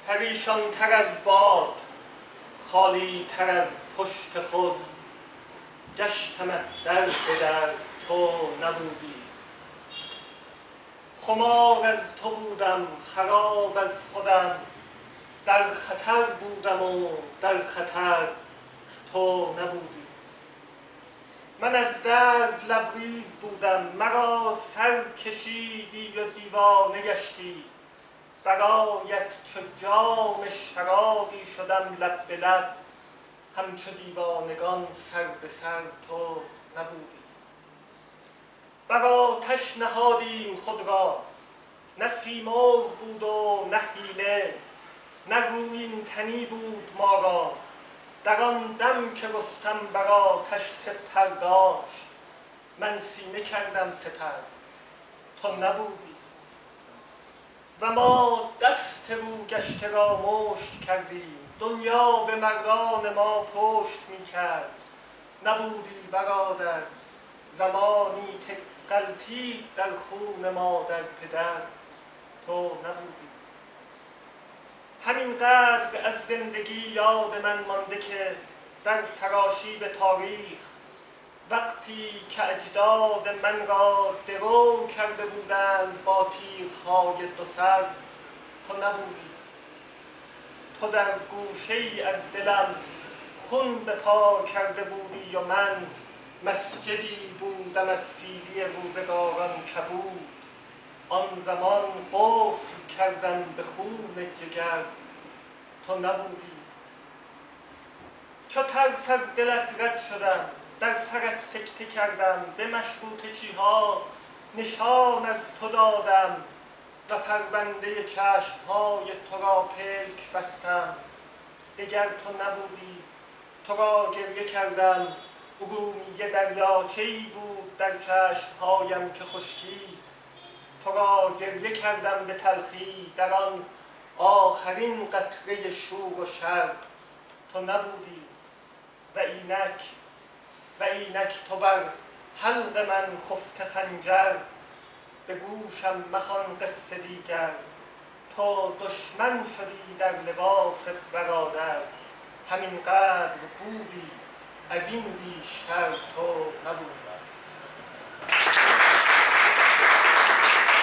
پریشان تر از باد، خالی تر از پشت خود، گشتمت در به در، تو نبودی. خمار از تو بودم، خراب از خودم، در خطر بودم و در خطر تو نبودی. من از درد لبریز بودم، مرا سر کشیدی و دیوانه گشتی. برایت چو جام شرابی شدم لب به لب، همچو دیوانگان سر به سر تو نبودی. بر آتش نهادیم خود را، نه سیمرغ بود و نه حیله، نه رویین تنی بود ما را. در آن دم که رستم بر آتش سپر داشت، من سینه کردم سپر، تو نبودی. و ما دست رو گشته را مشت کردیم، دنیا به مردان ما پشت می کرد. نبودی برادر، زمانی که غلتید در خون مادر پدر، تو نبودی. همینقدر از زندگی یاد من مانده که در سراشیب تاریخ وقتی که اجداد من را درو کرده بودند با تیغ‌های دو سر، تو نبودی. تو در گوشه‌ای از دلم خون به پا کرده بودی و من مسجدی بودم از سیلی روزگاران کبود. آن زمان غسل کردم به خون جگر، تو نبودی. چو ترس از دلت رد شدم، در سرت سکته کردم، به مشروطه‌چی‌ها نشان از تو دادم و پرونده چشم‌های تو را پلک بستم. دگر تو نبودی، تو را گریه کردم، ارومیه دریاچه‌ای بود در چشم‌هایم که خشکید. تو را گریه کردم به تلخی در آن آخرین قطره شور و شر، تو نبودی. و اینک تو بر حلق من خفته خنجر، به گوشم مخوان قصه دیگر. تو دشمن شدی در لباس برادر، همینقدر بودی از این بیشتر تو نبودی.